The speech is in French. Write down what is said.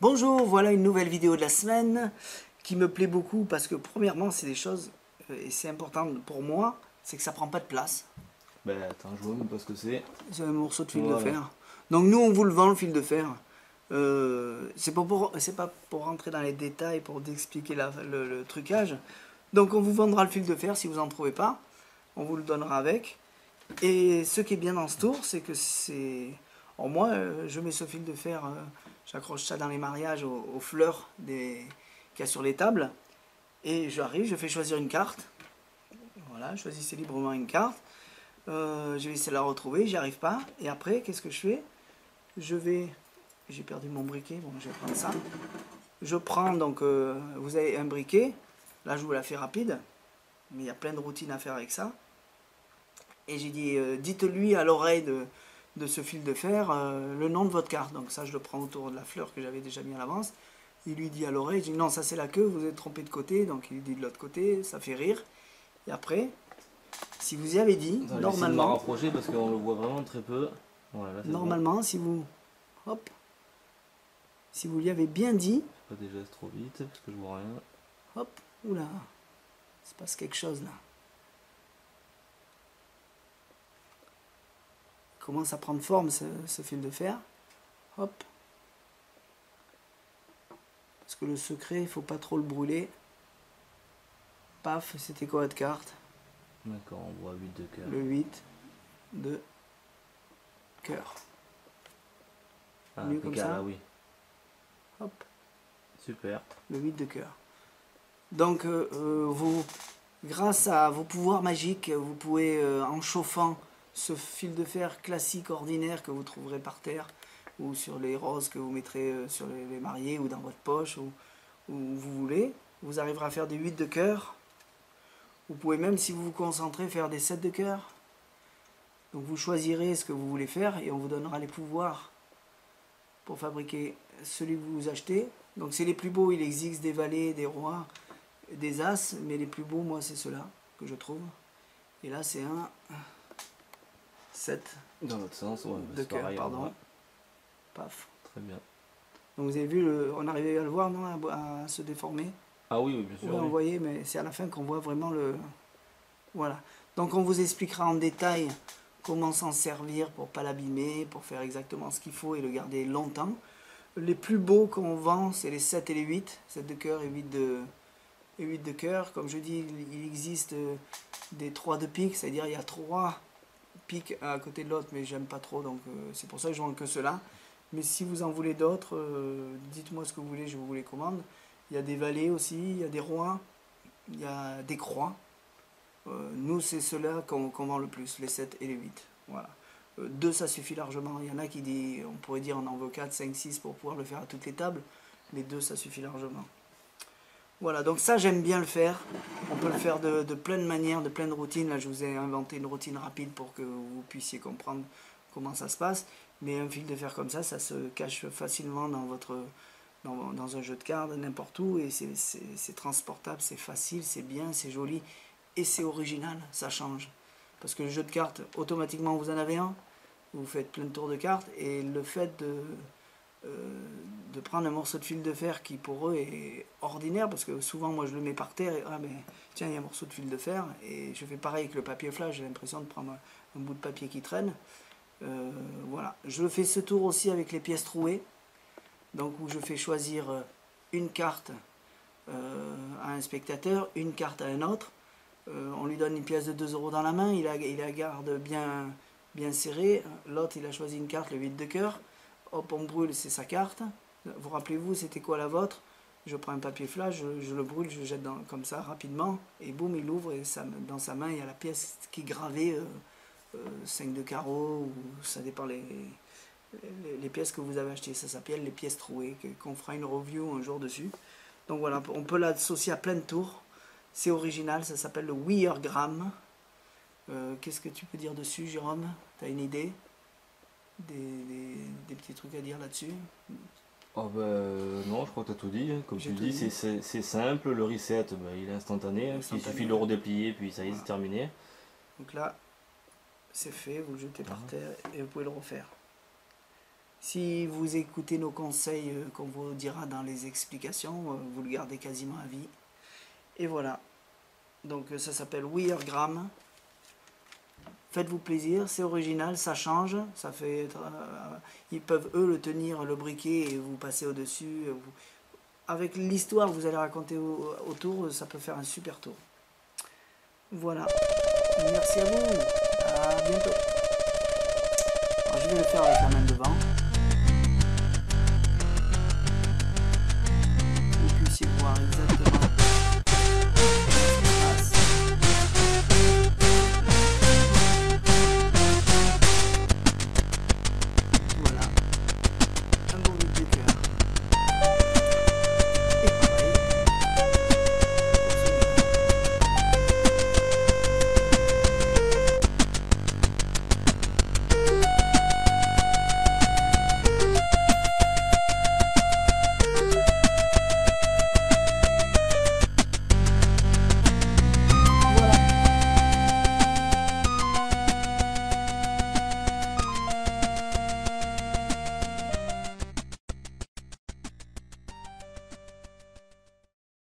Bonjour, voilà une nouvelle vidéo de la semaine qui me plaît beaucoup parce que premièrement c'est des choses, et c'est important pour moi, c'est que ça prend pas de place. Ben attends, je vois même pas ce que c'est. C'est un morceau de fil de Voilà. fer. Donc nous on vous le vend le fil de fer. C'est pas pour rentrer dans les détails, pour expliquer le trucage. Donc on vous vendra le fil de fer si vous en trouvez pas. On vous le donnera avec. Et ce qui est bien dans ce tour, c'est que c'est... Alors moi, je mets ce fil de fer, j'accroche ça dans les mariages aux fleurs qu'il y a sur les tables. Et j'arrive, je fais choisir une carte. Voilà, choisissez librement une carte. Je vais essayer de la retrouver, j'y arrive pas. Et après, qu'est-ce que je fais? J'ai perdu mon briquet, bon, je vais prendre ça. Je prends, donc, vous avez un briquet. Là, je vous la fais rapide. Mais il y a plein de routines à faire avec ça. Et j'ai dit, dites-lui à l'oreille de ce fil de fer le nom de votre carte. Donc ça, je le prends autour de la fleur que j'avais déjà mis à l'avance. Il lui dit à l'oreille, je dis non, ça c'est la queue, vous êtes trompé de côté. Donc il lui dit de l'autre côté, ça fait rire. Et après, si vous y avez dit, Attends, normalement... de me rapprocher parce qu'on le voit vraiment très peu. Voilà, normalement, bon. Si vous... Hop. Si vous lui avez bien dit... Pas des gestes trop vite parce que je vois rien. Hop, oula. Il se passe quelque chose là. Il commence à prendre forme ce fil de fer. Hop. Parce que le secret, il ne faut pas trop le brûler. Paf, c'était quoi votre carte? D'accord, on voit 8 de cœur. Le 8 de cœur. Ah, mieux comme ça. Là, oui. Hop. Super. Le 8 de cœur. Donc, grâce à vos pouvoirs magiques, vous pouvez, en chauffant ce fil de fer classique, ordinaire, que vous trouverez par terre, ou sur les roses que vous mettrez sur les mariés, ou dans votre poche, ou où vous voulez, vous arriverez à faire des 8 de cœur. Vous pouvez même, si vous vous concentrez, faire des 7 de cœur. Donc vous choisirez ce que vous voulez faire, et on vous donnera les pouvoirs pour fabriquer celui que vous achetez. Donc c'est les plus beaux, il existe des valets, des rois, des as, mais les plus beaux, moi, c'est ceux-là que je trouve. Et là, c'est un 7 dans l'autre sens, ouais, de cœur, pardon. Ouais. Paf. Très bien. Donc vous avez vu, on arrivait à le voir, non, à se déformer. Ah oui, bien sûr. Oui, on voyait, mais c'est à la fin qu'on voit vraiment le... Voilà. Donc on vous expliquera en détail comment s'en servir pour pas l'abîmer, pour faire exactement ce qu'il faut et le garder longtemps. Les plus beaux qu'on vend, c'est les 7 et les 8. 7 de cœur et 8 de cœur. Comme je dis, il existe des 3 de pique, c'est-à-dire il y a 3 piques à côté de l'autre, mais j'aime pas trop, donc c'est pour ça que je vends que cela. Mais si vous en voulez d'autres, dites-moi ce que vous voulez, je vous les commande. Il y a des valets aussi, il y a des rois, il y a des croix. Nous, c'est ceux-là qu'on vend le plus, les 7 et les 8. Voilà. 2, ça suffit largement. Il y en a qui disent, on pourrait dire on en veut 4, 5, 6 pour pouvoir le faire à toutes les tables. Mais 2, ça suffit largement. Voilà, donc ça, j'aime bien le faire. On peut le faire de plein de manières, de plein de routines. Là, je vous ai inventé une routine rapide pour que vous puissiez comprendre comment ça se passe. Mais un fil de fer comme ça se cache facilement dans un jeu de cartes, n'importe où. Et c'est transportable, c'est facile, c'est bien, c'est joli. Et c'est original, ça change. Parce que le jeu de cartes, automatiquement, vous en avez un. Vous faites plein de tours de cartes. Et le fait de prendre un morceau de fil de fer qui pour eux est ordinaire, parce que souvent moi je le mets par terre et ah mais tiens, il y a un morceau de fil de fer, et je fais pareil avec le papier flash, j'ai l'impression de prendre un bout de papier qui traîne. Voilà, je fais ce tour aussi avec les pièces trouées, donc où je fais choisir une carte à un spectateur, une carte à un autre. On lui donne une pièce de 2 € dans la main, il la garde bien serrée. L'autre il a choisi une carte, le 8 de cœur. Hop, on brûle, c'est sa carte. Vous rappelez-vous, c'était quoi la vôtre? Je prends un papier flash, je le brûle, je le jette comme ça rapidement, et boum, il ouvre, et ça, dans sa main, il y a la pièce qui est gravée 5 de carreau, ou ça dépend les pièces que vous avez achetées. Ça s'appelle les pièces trouées, qu'on fera une review un jour dessus. Donc voilà, on peut l'associer à plein de tours. C'est original, ça s'appelle le Weirgram. Qu'est-ce que tu peux dire dessus, Jérôme? T'as une idée? Des petits trucs à dire là-dessus? Oh non, je crois que tu as tout dit. Comme tu dis, c'est simple. Le reset, il est instantané. Il suffit de le redéplier, puis ça y est, voilà. C'est terminé. Donc là, c'est fait, vous le jetez par terre et vous pouvez le refaire. Si vous écoutez nos conseils qu'on vous dira dans les explications, vous le gardez quasiment à vie. Et voilà. Donc ça s'appelle Wiregram. Faites-vous plaisir, c'est original, ça change, ça fait ils peuvent eux le tenir, le briquet et vous passer au-dessus. Avec l'histoire que vous allez raconter autour, ça peut faire un super tour. Voilà. Merci à vous. À bientôt. Alors, je vais le faire avec la main devant.